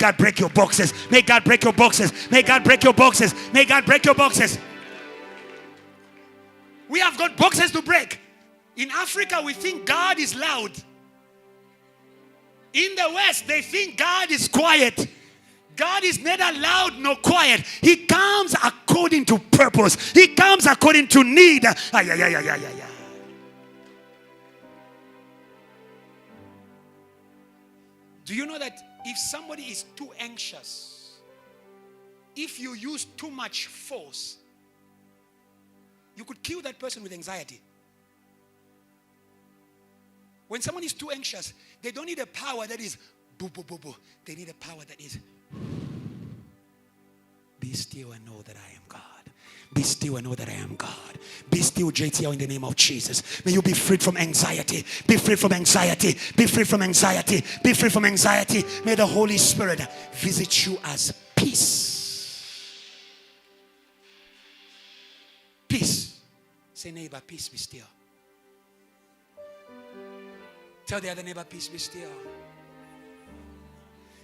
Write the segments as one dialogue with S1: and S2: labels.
S1: God break your boxes. May God break your boxes. May God break your boxes. May God break your boxes. We have got boxes to break. In Africa, we think God is loud. In the West, they think God is quiet. God is neither loud nor quiet. He comes according to purpose. He comes according to need. Do you know that if somebody is too anxious, if you use too much force, you could kill that person with anxiety? When someone is too anxious, they don't need a power that is boo, boo, boo, boo. They need a power that is be still and know that I am God. Be still and know that I am God. Be still, JTL, in the name of Jesus. May you be freed from anxiety. Be free from anxiety. Be free from anxiety. Be free from anxiety. May the Holy Spirit visit you as peace. Peace. Say, neighbor, peace, be still. Tell the other neighbor, peace, be still.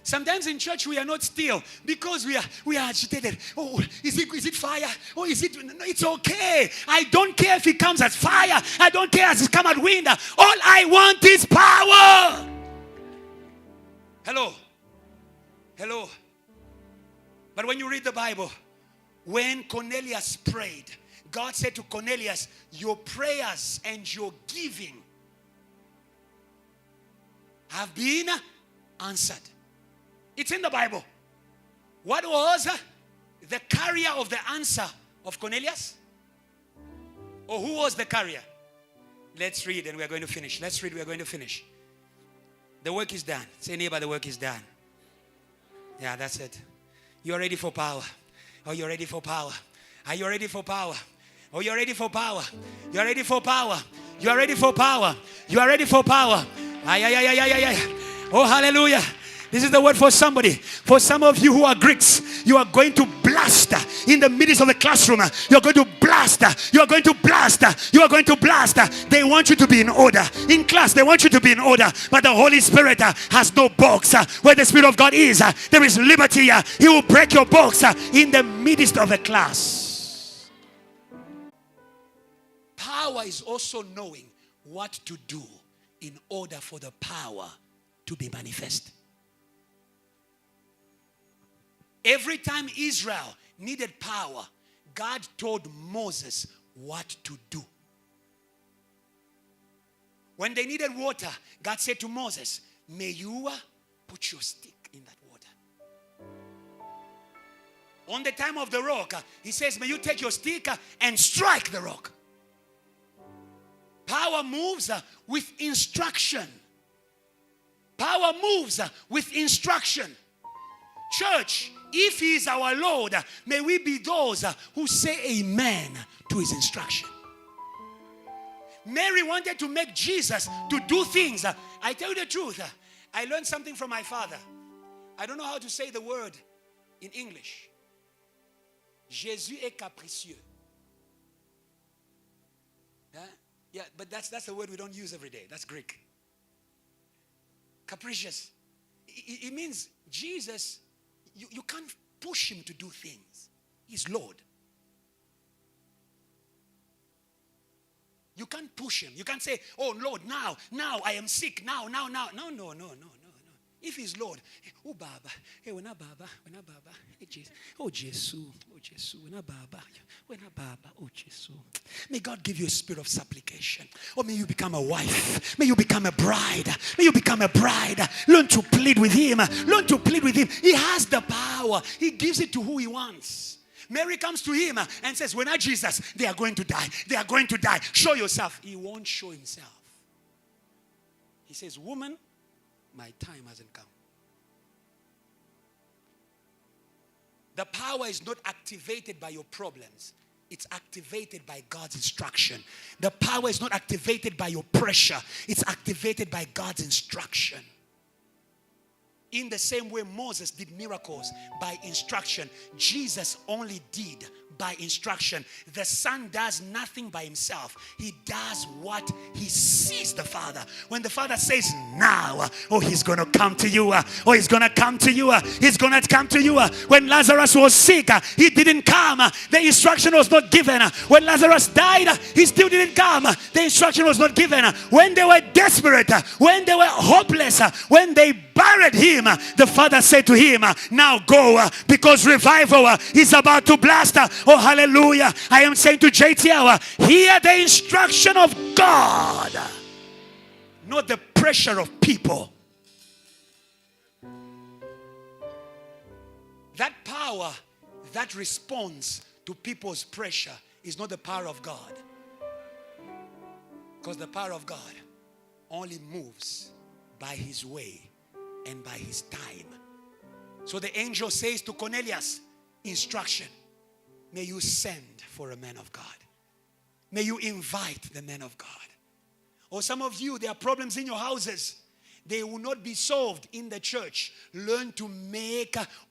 S1: Sometimes in church we are not still because we are agitated. Oh, is it fire? Oh, is it? No, it's okay. I don't care if it comes as fire. I don't care as it comes as wind. All I want is power. Hello. Hello. But when you read the Bible, when Cornelius prayed, God said to Cornelius, your prayers and your giving have been answered. It's in the Bible. What was the carrier of the answer of Cornelius? Or who was the carrier? Let's read and we're going to finish. Let's read, we're going to finish. The work is done. Say, neighbor, the work is done. Yeah, that's it. You're ready for power. Oh, you're ready for power. Are you ready for power? Oh, you're ready for power. You're ready for power. You are ready for power. You are ready for power. Oh, hallelujah. This is the word for somebody. For some of you who are Greeks, you are going to blast in the midst of the classroom. You're going to blast. You are going to blast. You are going to blast. They want you to be in order. In class, they want you to be in order. But the Holy Spirit has no box. Where the Spirit of God is, there is liberty. He will break your box in the midst of the class. Power is also knowing what to do in order for the power to be manifest. Every time Israel needed power, God told Moses what to do. When they needed water, God said to Moses, may you put your stick in that water. On the time of the rock, he says, may you take your stick and strike the rock. Power moves with instruction. Power moves with instruction. Church, if he is our Lord, may we be those who say amen to his instruction. Mary wanted to make Jesus to do things. I tell you the truth, I learned something from my father. I don't know how to say the word in English. Jésus est capricieux. Yeah, but that's the word we don't use every day. That's Greek. Capricious. It means Jesus, you can't push him to do things. He's Lord. You can't push him. You can't say, oh Lord, now I am sick. Now. No. If he's Lord, oh Baba, hey, when Baba, hey Jesus, oh Jesus, when Baba, oh Jesus. May God give you a spirit of supplication. Or may you become a wife. May you become a bride. May you become a bride. Learn to plead with him. Learn to plead with him. He has the power. He gives it to who he wants. Mary comes to him and says, when I Jesus, they are going to die. They are going to die. Show yourself. He won't show himself. He says, woman, my time hasn't come. The power is not activated by your problems. It's activated by God's instruction. The power is not activated by your pressure. It's activated by God's instruction. In the same way Moses did miracles by instruction, Jesus only did by instruction. The Son does nothing by himself. He does what he sees the Father. When the Father says now, oh, he's going to come to you. Oh, he's going to come to you. He's going to come to you. When Lazarus was sick, he didn't come. The instruction was not given. When Lazarus died, he still didn't come. The instruction was not given. When they were desperate, when they were hopeless, when they buried him, the Father said to him, now go, because revival is about to blast. Oh, hallelujah. I am saying to JTL, hear the instruction of God, not the pressure of people. That power that responds to people's pressure is not the power of God. Because the power of God only moves by his way and by his time. So the angel says to Cornelius, instruction, may you send for a man of God. May you invite the man of God. Or some of you, there are problems in your houses. They will not be solved in the church. Learn to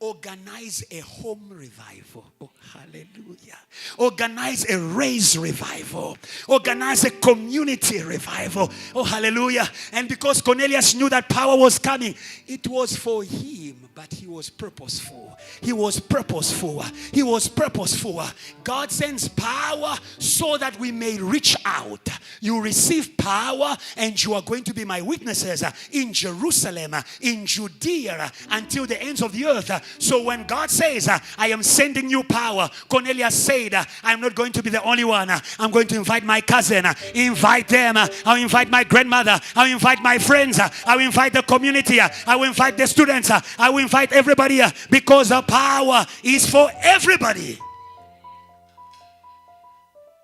S1: organize a home revival. Oh, hallelujah. Organize a race revival. Organize a community revival. Oh, hallelujah. And because Cornelius knew that power was coming, it was for him, but he was purposeful. He was purposeful. He was purposeful. God sends power so that we may reach out. You receive power and you are going to be my witnesses in Jerusalem, in Judea, until the ends of the earth. So when God says, I am sending you power, Cornelius said, I'm not going to be the only one. I'm going to invite my cousin, invite them. I'll invite my grandmother. I'll invite my friends. I'll invite the community. I will invite the students. I will invite everybody, because the power is for everybody.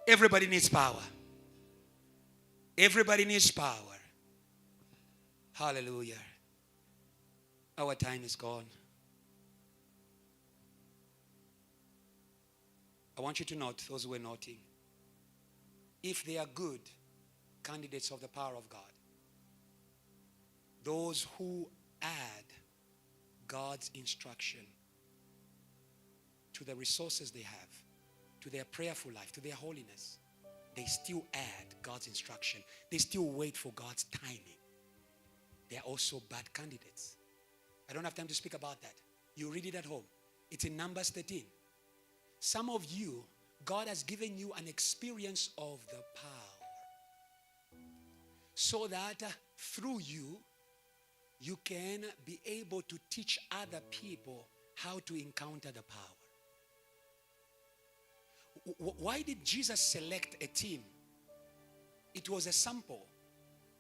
S1: Everybody needs power. Everybody needs power. Hallelujah. Our time is gone. I want you to note, those who are noting, if they are good candidates of the power of God, those who add God's instruction to the resources they have, to their prayerful life, to their holiness, they still add God's instruction. They still wait for God's timing. They are also bad candidates. I don't have time to speak about that. You read it at home. It's in Numbers 13. Some of you, God has given you an experience of the power, so that through you, you can be able to teach other people how to encounter the power. Why did Jesus select a team? It was a sample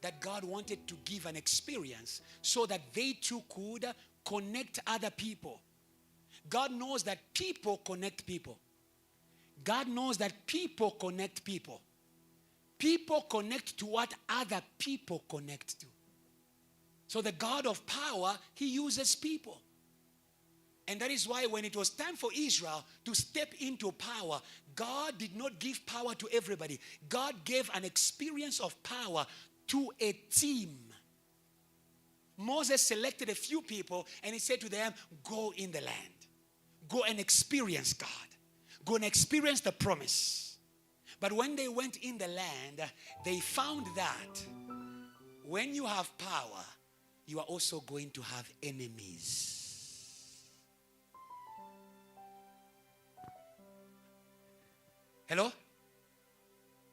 S1: that God wanted to give an experience so that they too could connect other people. God knows that people connect people. God knows that people connect people. People connect to what other people connect to. So the God of power, he uses people. And that is why when it was time for Israel to step into power, God did not give power to everybody. God gave an experience of power to a team. Moses selected a few people and he said to them, go in the land. Go and experience God. Go and experience the promise. But when they went in the land, they found that when you have power, you are also going to have enemies. Hello?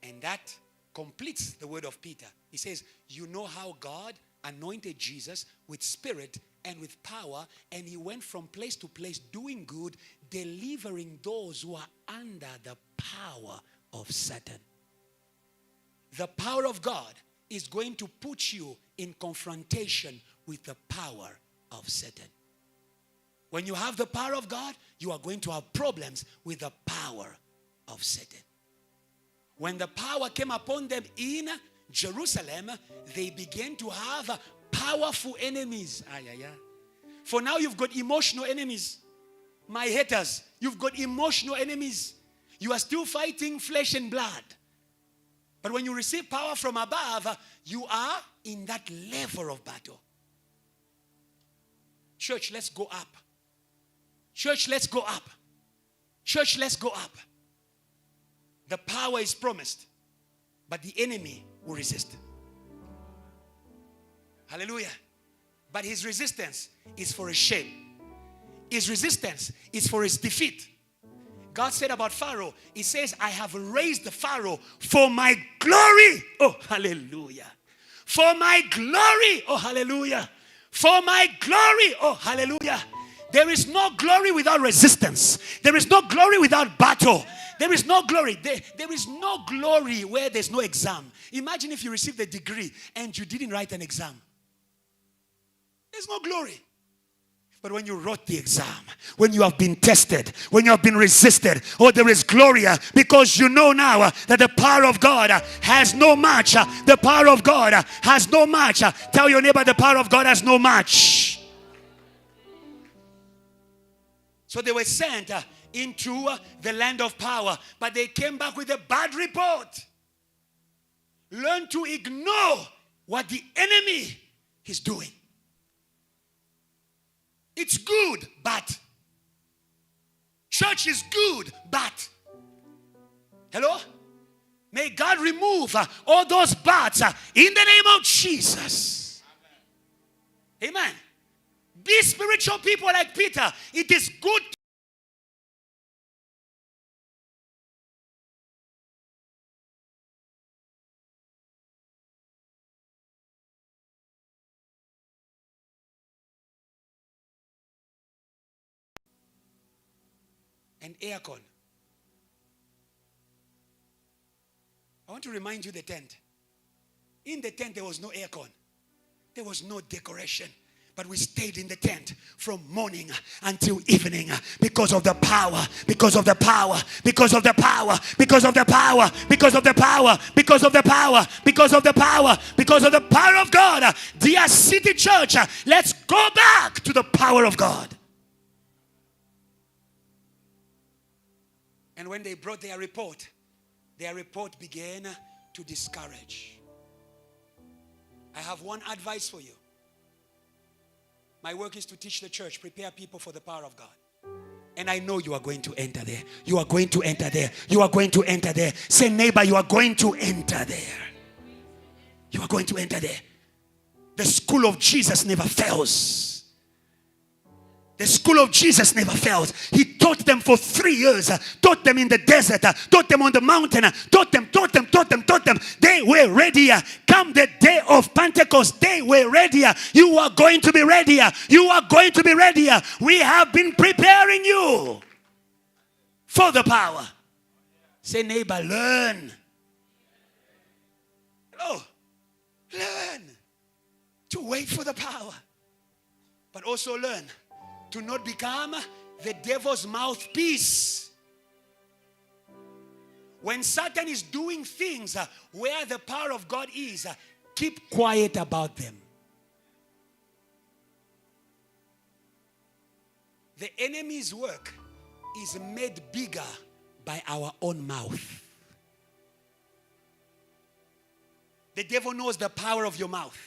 S1: And that completes the word of Peter. He says, you know how God anointed Jesus with spirit and with power, and he went from place to place doing good, delivering those who are under the power of Satan. The power of God is going to put you in confrontation with the power of Satan. When you have the power of God, you are going to have problems with the power of Satan. When the power came upon them in Jerusalem, they began to have powerful enemies. For now you've got emotional enemies. My haters, you've got emotional enemies. You are still fighting flesh and blood. But when you receive power from above, you are in that level of battle. Church, let's go up. Church, let's go up. Church, let's go up. The power is promised, but the enemy will resist. Hallelujah. But his resistance is for his shame. His resistance is for his defeat. God said about Pharaoh, he says, I have raised the Pharaoh for my glory. Oh, hallelujah. For my glory. Oh, hallelujah. For my glory. Oh, hallelujah. There is no glory without resistance. There is no glory without battle. There is no glory. There is no glory where there's no exam. Imagine if you received a degree and you didn't write an exam. There's no glory. But when you wrote the exam, when you have been tested, when you have been resisted, oh, there is glory because you know now that the power of God has no match. The power of God has no match. Tell your neighbor, the power of God has no match. So they were sent into the land of power, but they came back with a bad report. Learn to ignore what the enemy is doing. It's good, but. Church is good, but. Hello? May God remove all those buts in the name of Jesus. Amen. Be spiritual people like Peter. It is good. And aircon. I want to remind you the tent. In the tent there was no aircon. There was no decoration. But we stayed in the tent from morning until evening because of the power, because of the power, because of the power, because of the power, because of the power, because of the power, because of the power, because of the power of God. Dear City Church, let's go back to the power of God. And when they brought their report began to discourage. I have one advice for you. My work is to teach the church, prepare people for the power of God. And I know you are going to enter there. You are going to enter there. You are going to enter there. Say, neighbor, you are going to enter there. You are going to enter there. The school of Jesus never fails. The school of Jesus never fails. He taught them for 3 years. Taught them in the desert. Taught them on the mountain. Taught them. They were ready. Come the day of Pentecost, they were ready. You are going to be ready. You are going to be ready. We have been preparing you for the power. Say, neighbor, learn. Oh, learn to wait for the power. But also learn to not become the devil's mouthpiece. When Satan is doing things where the power of God is, keep quiet about them. The enemy's work is made bigger by our own mouth. The devil knows the power of your mouth.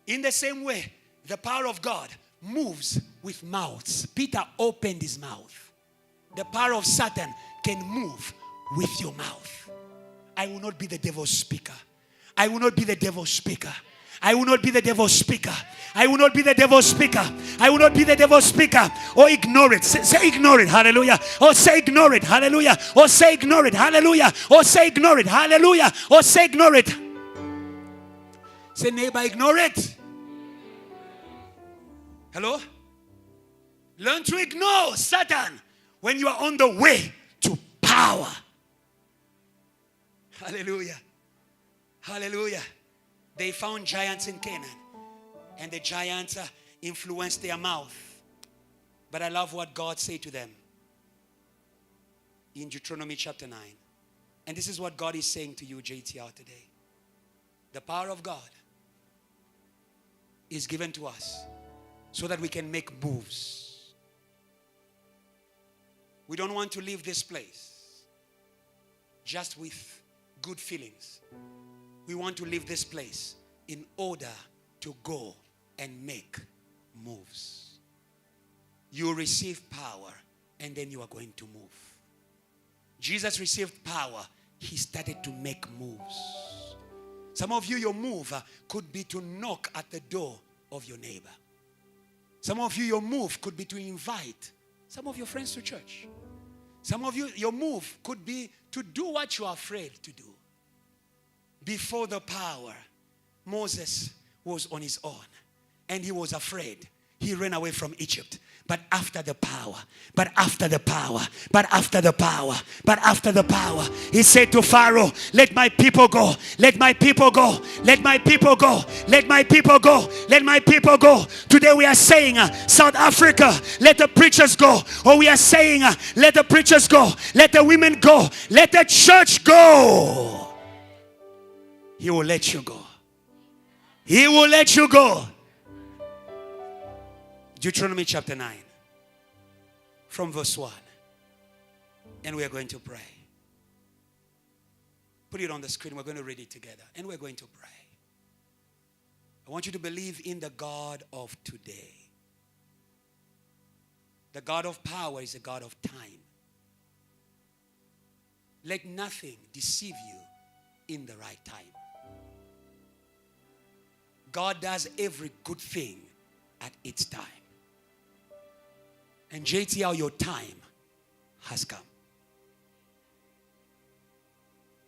S1: In the same way, the power of God moves with mouths. Peter opened his mouth. The power of Satan can move with your mouth. I will not be the devil's speaker. I will not be the devil's speaker. I will not be the devil's speaker. I will not be the devil's speaker. I will not be the devil's speaker. Or ignore it. Say ignore it. Hallelujah. Or say ignore it. Hallelujah. Or say ignore it. Hallelujah. Or say ignore it. Hallelujah. Or say ignore it. Say, neighbor, ignore it. Hello? Learn to ignore Satan when you are on the way to power. Hallelujah. Hallelujah. They found giants in Canaan, and the giants influenced their mouth. But I love what God said to them in Deuteronomy chapter 9. And this is what God is saying to you, JTR, today. The power of God is given to us so that we can make moves. We don't want to leave this place just with good feelings. We want to leave this place in order to go and make moves. You receive power, and then you are going to move. Jesus received power. He started to make moves. Some of you, your move could be to knock at the door of your neighbor. Some of you, your move could be to invite some of your friends to church. Some of you, your move could be to do what you are afraid to do. Before the power, Moses was on his own, and he was afraid. He ran away from Egypt. But after the power, but after the power, but after the power, but after the power, he said to Pharaoh, let my people go, let my people go, let my people go, let my people go, let my people go. Today we are saying, South Africa, let the preachers go. Or we are saying, let the preachers go, let the women go, let the church go. He will let you go. He will let you go. Deuteronomy chapter 9, from verse 1. And we are going to pray. Put it on the screen. We're going to read it together. And we're going to pray. I want you to believe in the God of today. The God of power is a God of time. Let nothing deceive you in the right time. God does every good thing at its time. And JTL, your time has come.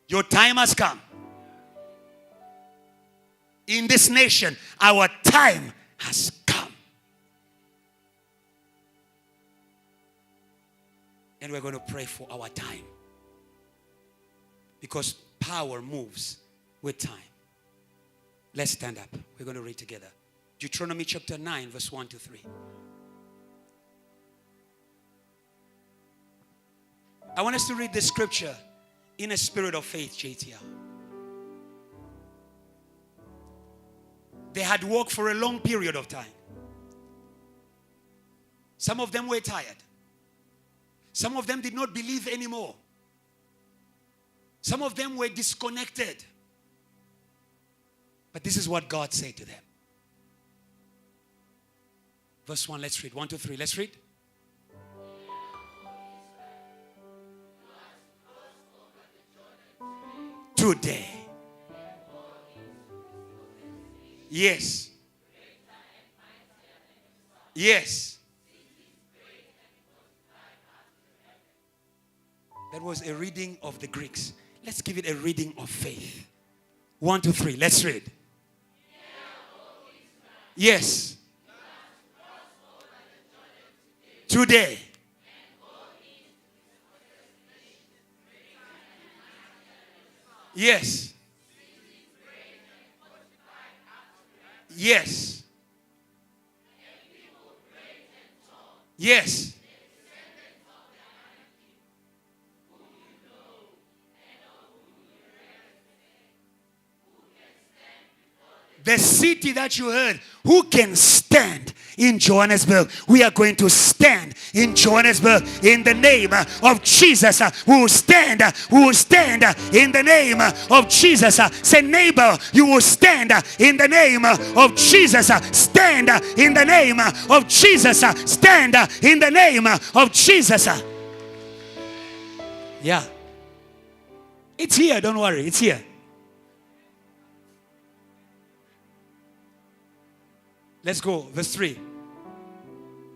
S1: Your time has come. In this nation, our time has come. And we're going to pray for our time. Because power moves with time. Let's stand up. We're going to read together. Deuteronomy chapter 9, verse 1 to 3. I want us to read the scripture in a spirit of faith, JTL. They had walked for a long period of time. Some of them were tired. Some of them did not believe anymore. Some of them were disconnected. But this is what God said to them. Verse 1, let's read. 1, 2, 3, let's read. Today. Yes. Yes. That was a reading of the Greeks. Let's give it a reading of faith. 1, 2, 3, let's read. Yes. Today. Yes. Yes. Yes. The city that you heard, who can stand in Johannesburg? We are going to stand in Johannesburg in the name of Jesus. We will stand in the name of Jesus. Say, neighbor, you will stand in the name of Jesus. Stand in the name of Jesus. Stand in the name of Jesus. Yeah. It's here, don't worry, it's here. Let's go. Verse 3.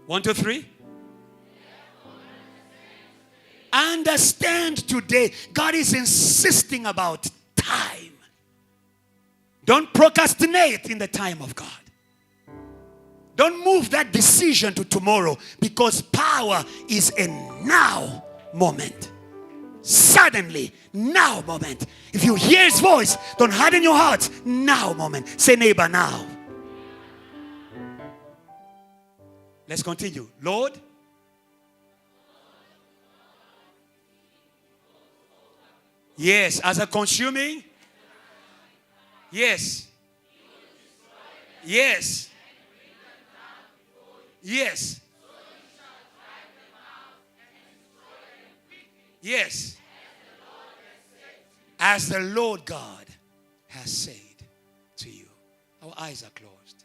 S1: 1, 2, 3. Understand today. God is insisting about time. Don't procrastinate in the time of God. Don't move that decision to tomorrow, because power is a now moment. Suddenly, now moment. If you hear his voice, don't harden your heart. Now moment. Say, neighbor, now. Let's continue. Lord, yes, as a consuming, yes, yes, yes, yes, as the Lord God has said to you. Our eyes are closed.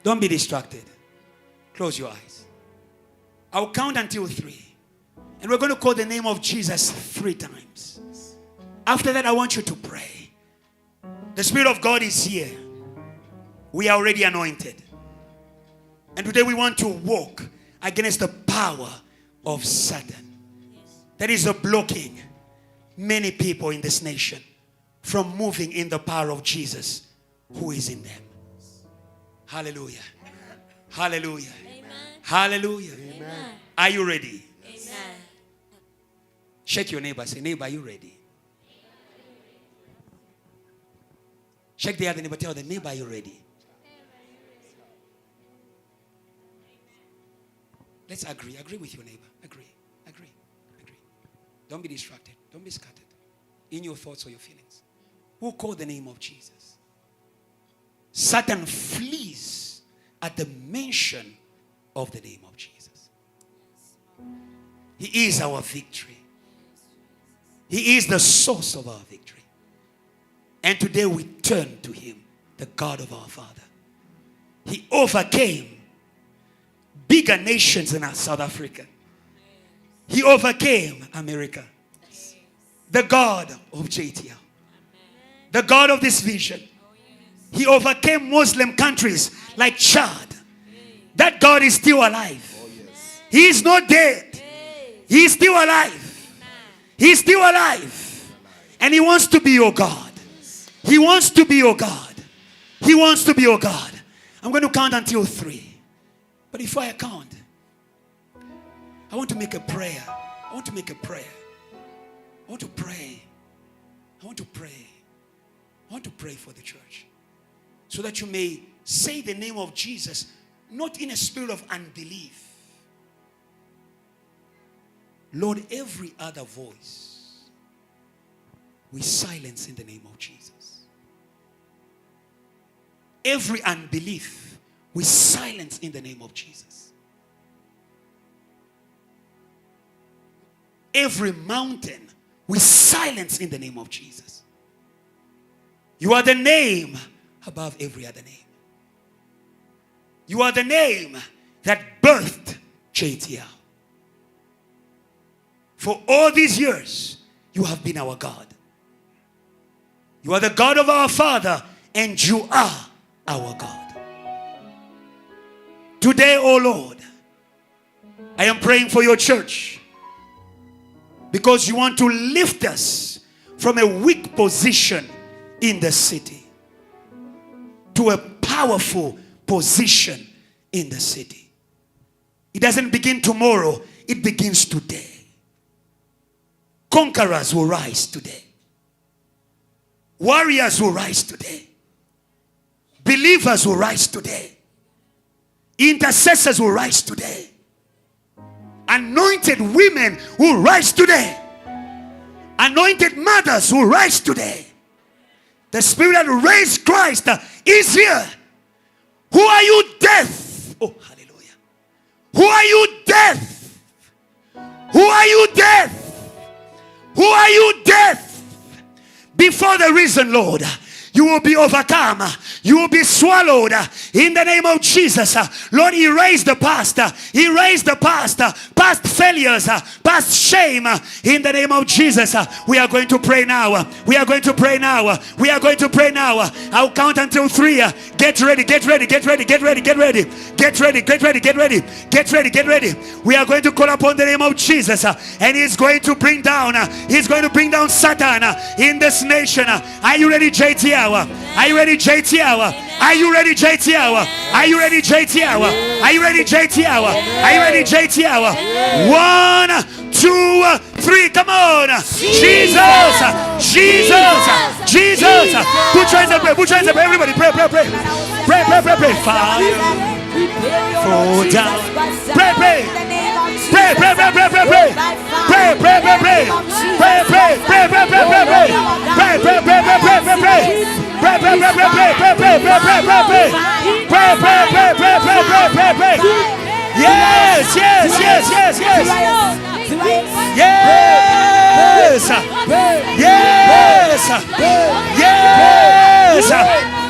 S1: Don't be distracted. Close your eyes. I'll count until 3. And we're going to call the name of Jesus 3 times. After that, I want you to pray. The Spirit of God is here. We are already anointed. And today we want to walk against the power of Satan. That is blocking many people in this nation from moving in the power of Jesus who is in them. Hallelujah. Hallelujah.
S2: Amen.
S1: Hallelujah.
S2: Amen.
S1: Are you ready?
S2: Amen.
S1: Shake your neighbor. Say, neighbor, are you ready? Shake the other neighbor. Tell the neighbor, are you ready? Let's agree. Agree with your neighbor. Agree. Agree. Agree. Don't be distracted. Don't be scattered in your thoughts or your feelings. Who call the name of Jesus? Satan flees at the mention of the name of Jesus. He is our victory. He is the source of our victory. And today we turn to him, the God of our Father. He overcame bigger nations than South Africa. He overcame America. The God of JTL. The God of this vision. He overcame Muslim countries like Chad. That God is still alive. He is not dead. He is still alive. He is still alive. And he wants to be your God. He wants to be your God. He wants to be your God. I'm going to count until 3. But before I count, I want to make a prayer. I want to make a prayer. I want to pray. I want to pray. I want to pray for the church. So that you may say the name of Jesus, not in a spirit of unbelief. Lord, every other voice, we silence in the name of Jesus. Every unbelief, we silence in the name of Jesus. Every mountain, we silence in the name of Jesus. You are the name above every other name. You are the name that birthed JTL. For all these years, you have been our God. You are the God of our Father, and you are our God. Today, oh Lord, I am praying for your church because you want to lift us from a weak position in the city to a powerful position in the city. It doesn't begin tomorrow, it begins today. Conquerors will rise today. Warriors will rise today. Believers will rise today. Intercessors will rise today. Anointed women will rise today. Anointed mothers will rise today. The Spirit that raised Christ is here. Who are you, death? Oh, hallelujah. Who are you, death? Who are you, death? Who are you, death? Before the risen Lord, you will be overcome. You will be swallowed in the name of Jesus. Lord, erase the past. Erase the past. Past failures. Past shame. In the name of Jesus. We are going to pray now. We are going to pray now. We are going to pray now. I'll count until 3. Get ready. Get ready. Get ready. Get ready. Get ready. Get ready. Get ready. Get ready. Get ready. Get ready. We are going to call upon the name of Jesus. And he's going to bring down. He's going to bring down Satan in this nation. Are you ready, JTL? Are you ready, JTL? Are you ready, JTL? Are you ready, JTL? Are you ready, JTL? Are you ready, JTL? 1, 2, 3. Come on. Jesus. Jesus. Jesus. Put your hands up. Put your hands up. Everybody pray, pray, pray. Pray, pray, pray, pray. Fire. Fall down. Pray, pray. Pray, pray, pray, pray, pray, pray. Pray, pray, pray, pray. Pray, pray, pray, pray, pray, pray, pray. Pray, pray, pray, pray, pray, pray, pray. Pray, pray, pray, pray, pray, pray, pray, pray, pray, pray, pray. Pray, pray, pray, pray, pray, pray, pray, pray. Yes, yes, yes, yes, yes. Yes. Yes. Yes.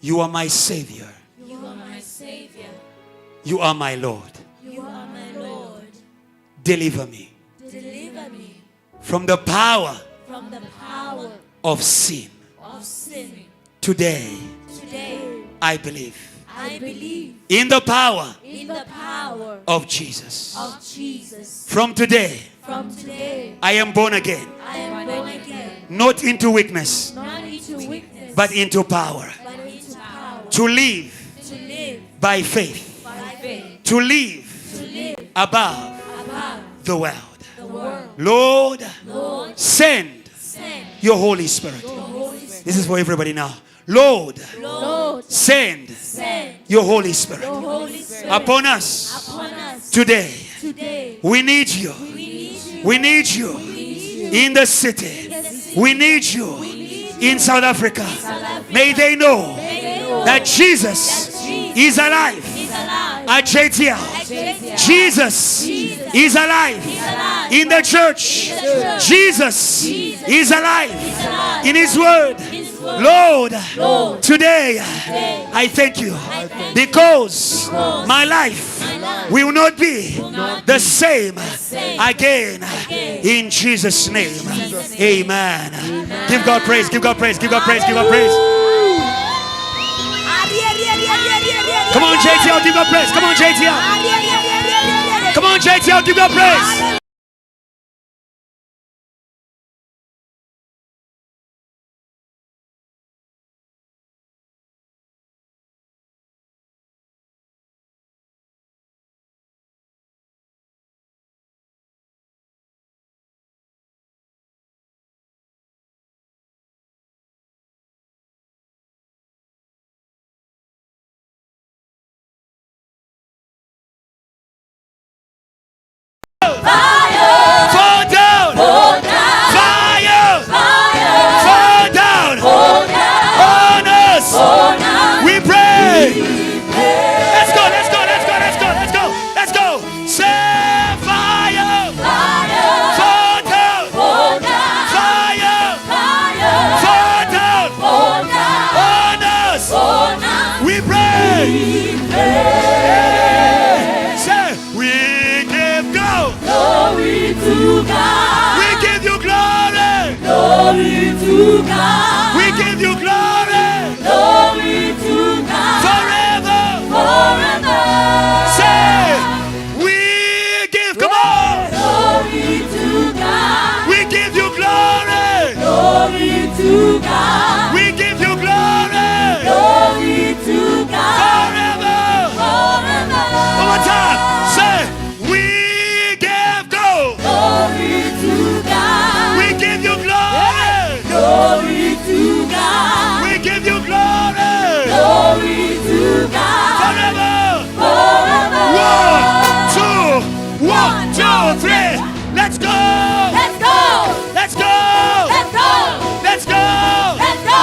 S1: You are my Savior.
S2: You are my Savior.
S1: You are my Lord.
S2: You are my Lord.
S1: Deliver me
S2: Deliver me
S1: from the power
S2: from the power
S1: of sin.
S2: of sin.
S1: Today,
S2: Today,
S1: I believe
S2: I believe
S1: in the power
S2: in the power
S1: of Jesus.
S2: of Jesus.
S1: From today,
S2: From today,
S1: I am born again,
S2: I am born again,
S1: not into weakness,
S2: not into weakness,
S1: but into power.
S2: but into power.
S1: To live
S2: To live
S1: by faith.
S2: by faith.
S1: To live
S2: To live
S1: above
S2: above
S1: the world.
S2: the world.
S1: Lord,
S2: Lord,
S1: send
S2: send
S1: your Holy Spirit.
S2: your Holy Spirit.
S1: This is for everybody now. Lord,
S2: Lord,
S1: send
S2: send
S1: your Holy Spirit
S2: your Holy Spirit
S1: upon us
S2: upon us
S1: today.
S2: today.
S1: We need you.
S2: We need you.
S1: We need you in the city. We need you in South Africa. May they know that Jesus is alive at JTL. Jesus is alive in the church. Jesus is alive in His Word. Lord, today I thank you because my life will not be the same again in Jesus' name. Amen. Give God praise, give God praise, give God praise, give God praise. Come on, JTL, give God praise. Come on, JTL. Come on, JTL, give God praise. Fall down! Fire! Fall down! On us! We pray! Let's go, let's go, let's go, let's go, let's go, let's go! Say fire! Fall down! Fire! Fall down! On us! We pray! Say, we give go!
S2: Glory to God.
S1: We give you glory!
S2: Glory to God.
S1: We give you glory!
S2: Glory to God.
S1: Forever!
S2: Forever.
S1: Say, we give, come on!
S2: Glory to God.
S1: We give you glory!
S2: Glory to God.
S1: We give you glory!
S2: Glory to God.
S1: Forever!
S2: Forever.
S1: One more time! Say, we give go!
S2: Glory to God.
S1: We give you glory!
S2: Glory to God.
S1: We give you glory!
S2: Glory to God.
S1: Forever!
S2: Forever.
S1: 1, 2, 3! Let's go!
S2: Let's go.
S1: Let's go!
S2: Let's go.
S1: Let's go!
S2: Let's go.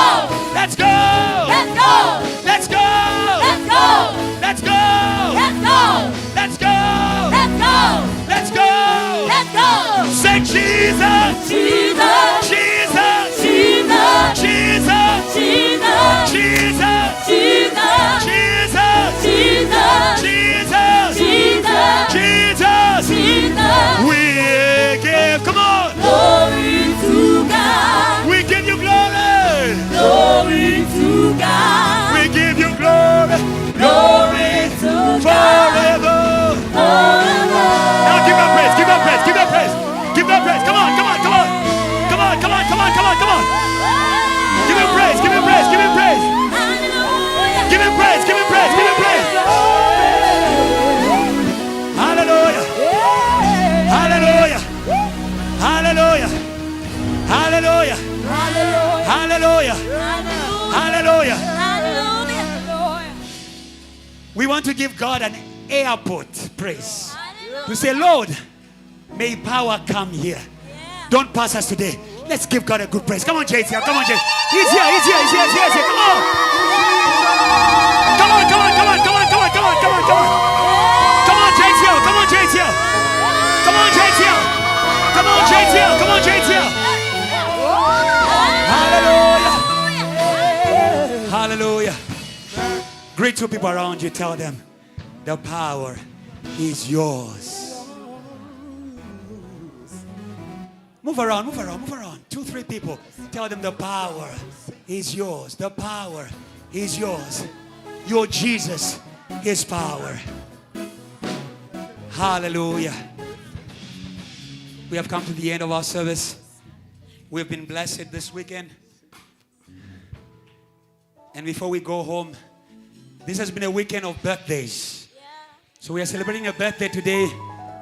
S1: Let's go!
S2: Let's go.
S1: Let's go!
S2: Let's go.
S1: Let's go!
S2: Let's go.
S1: Let's go!
S2: Let's go.
S1: Let's go!
S2: Let's go.
S1: Say Jesus!
S2: Jesus.
S1: Jesus!
S2: Jesus.
S1: Jesus!
S2: Jesus.
S1: Jesus!
S2: Jesus.
S1: Jesus!
S2: Jesus.
S1: Jesus!
S2: Jesus.
S1: Jesus!
S2: Jesus.
S1: We give, come on!
S2: Glory to God.
S1: We give you glory!
S2: Glory to God.
S1: We give you glory!
S2: Glory to God.
S1: Forever!
S2: Forever.
S1: Now give God praise, give God praise, give God praise, give God praise. Come on, come on, come on. Come on, come on, come on, come on, come on. Give him praise, give him praise, give him praise.
S2: Hallelujah.
S1: Give him praise, give him praise, give him praise. Hallelujah. Hallelujah. Hallelujah. Hallelujah. Hallelujah. Hallelujah.
S2: Hallelujah.
S1: We want to give God an airport praise. To say, Lord, may power come here. Don't pass us today. Let's give God a good praise. Come on, JTL. Come on, JTL. He's here, he's here, he's here, he's here, he's here. Come on. Come on, come on, come on, come on, come on, come on, come on, come on. Come on, JTL. Come on, JTL. Come on, JTL. Come on, JTL. Come on, JTL. Hallelujah. Hallelujah. Greet two people around you. Tell them, the power is yours. Move around, move around, move around. 2, 3 people. Tell them the power is yours. The power is yours. Your Jesus is power. Hallelujah. We have come to the end of our service. We have been blessed this weekend. And before we go home, this has been a weekend of birthdays. So we are celebrating a birthday today.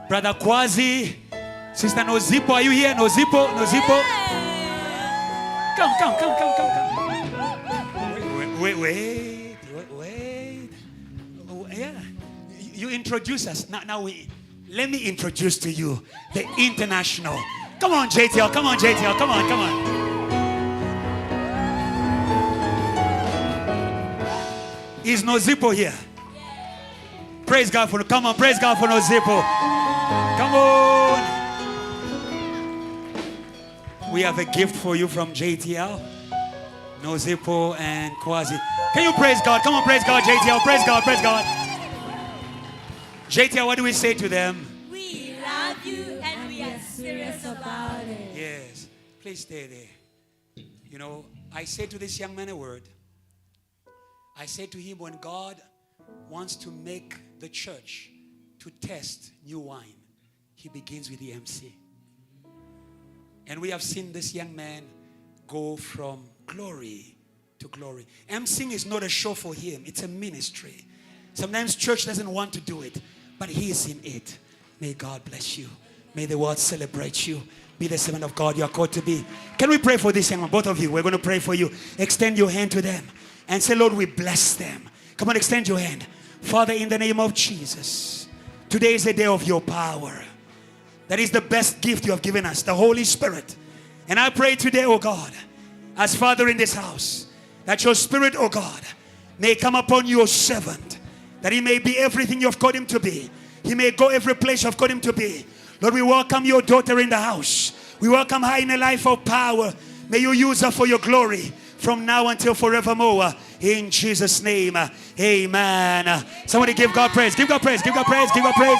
S1: Brother Kwazi, Sister Nozipo, are you here? Nozipo, Nozipo. Come. Wait. Oh, yeah. You introduce us. Now let me introduce to you the international. Come on, JTL. Come on. Is Nozipo here? Praise God for Nozipo. Come on. We have a gift for you from JTL, Nozipo and Kwazi. Can you praise God? Come on, praise God, JTL. Praise God. JTL, what do we say to them?
S2: We love you and we are serious about it.
S1: Yes. Please stay there. You know, I say to this young man a word. I say to him, when God wants to make the church to test new wine, he begins with the MC. And we have seen this young man go from glory to glory. MCing is not a show for him. It's a ministry. Sometimes church doesn't want to do it, but he is in it. May God bless you. May the world celebrate you. Be the servant of God you are called to be. Can we pray for this young man? Both of you. We're going to pray for you. Extend your hand to them and say, Lord, we bless them. Come on, extend your hand. Father, in the name of Jesus, today is the day of your power. That is the best gift you have given us, the Holy Spirit. And I pray today, oh God, as Father in this house, that your Spirit, oh God, may come upon your servant, that he may be everything you have called him to be. He may go every place you have called him to be. Lord, we welcome your daughter in the house. We welcome her in a life of power. May you use her for your glory from now until forevermore. In Jesus' name, amen. Somebody give God praise. Give God praise. Give God praise. Give God praise.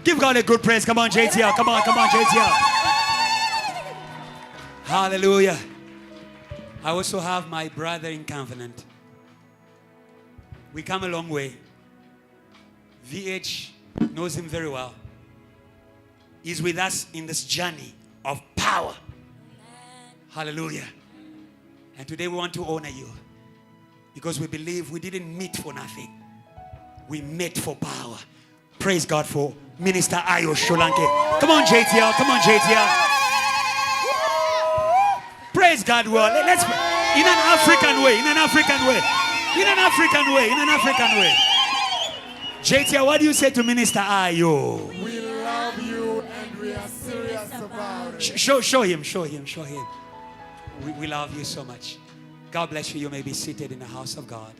S1: Give God a good praise. Come on, JTL. Come on, JTL. Hallelujah. I also have my brother in covenant. We come a long way. VH knows him very well. He's with us in this journey of power. Hallelujah. And today we want to honor you because we believe we didn't meet for nothing. We met for power. Praise God for Minister Ayo Sholanke. Come on, JTL. Come on, JTL. Praise God. Well, let's in an African way. JTL, what do you say to Minister Ayo?
S3: We love you and we are serious about it.
S1: Show him. We love you so much. God bless you. You may be seated in the house of God.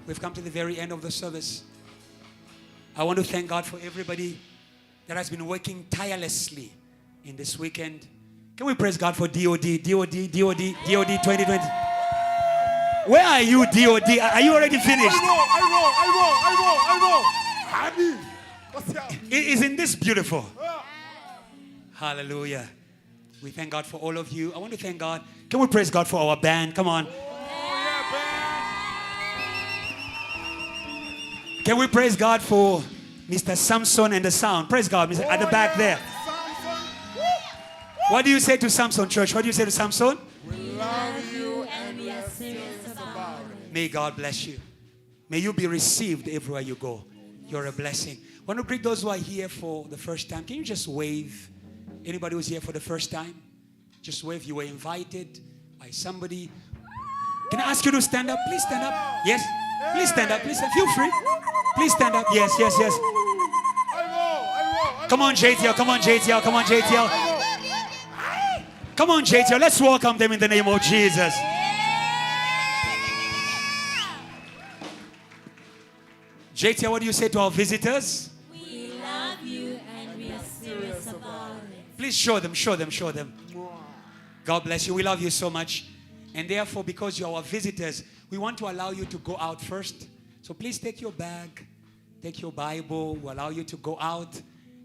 S1: We've come to the very end of the service. I want to thank God for everybody that has been working tirelessly in this weekend. Can we praise God for DOD 2020? Where are you, DOD? Are you already finished?
S3: I will. What's up?
S1: Isn't this beautiful? Hallelujah. We thank God for all of you. I want to thank God. Can we praise God for our band? Come on. Can we praise God for Mr. Samson and the sound? Praise God, Mr. At the back there. What do you say to Samson, church? What do you say to Samson?
S3: We love you and we are serious about it.
S1: May God bless you. May you be received everywhere you go. You're a blessing. I want to greet those who are here for the first time. Can you just wave? Anybody who's here for the first time? Just wave. You were invited by somebody. Can I ask you to stand up? Please stand up. Yes. Please stand up. Please feel free. Please stand up. Yes. Come on, JTL. Come on, JTL. Come on, JTL. Let's welcome them in the name of Jesus. JTL, what do you say to our visitors?
S2: We love you and we are serious about it.
S1: Please show them. God bless you. We love you so much. And therefore, because you are our visitors, We want to allow you to go out first. So please take your bag, take your Bible. We'll allow you to go out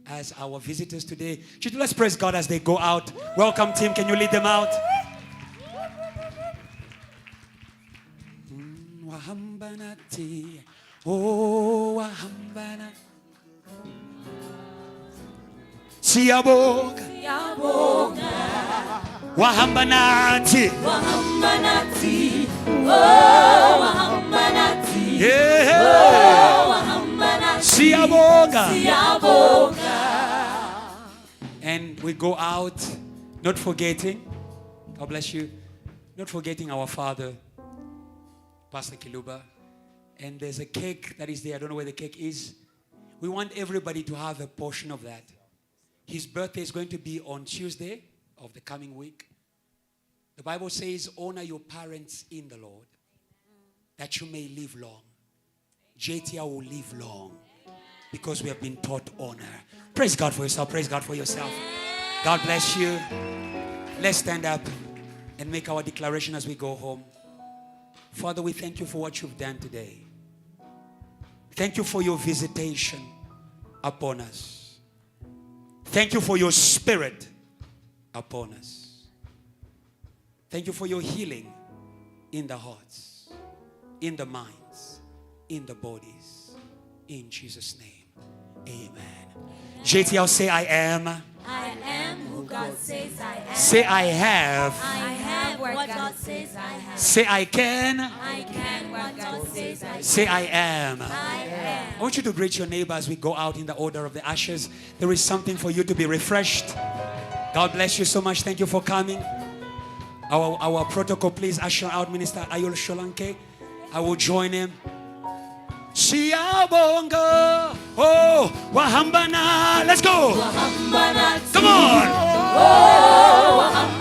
S1: as our visitors today. Let's praise God as they go out. Welcome, team. Can you lead them out? Wahambanati. Oh, Wahambana. Siaboga. Wahambanati.
S2: Wahambanati. Oh, Wahambanati.
S1: Yeah.
S2: Oh, Wahambanati.
S1: Siaboga.
S2: Siaboga.
S1: And we go out, not forgetting, God bless you, not forgetting our father, Pastor Kiluba. And there's a cake that is there. I don't know where the cake is. We want everybody to have a portion of that. His birthday is going to be on Tuesday of the coming week. The Bible says, honor your parents in the Lord, that you may live long. JTR will live long because we have been taught honor. Praise God for yourself. Praise God for yourself. God bless you. Let's stand up and make our declaration as we go home. Father, we thank you for what you've done today. Thank you for your visitation upon us. Thank you for your spirit upon us. Thank you for your healing in the hearts, in the minds, in the bodies. In Jesus' name, amen. JTL, say I am.
S2: I am who God says I am.
S1: Say I have.
S2: I have what God says I have.
S1: Say I can.
S2: I can what God says I can.
S1: Say I am.
S2: I am.
S1: I want you to greet your neighbor as we go out in the order of the ushers. There is something for you to be refreshed. God bless you so much. Thank you for coming. Our protocol, please usher out Minister Ayol Sholanke. I will join him. Siyabonga. Oh, Wahambana. Let's go.
S2: Wahambanati.
S1: Come on.
S2: Oh, Wahambanati.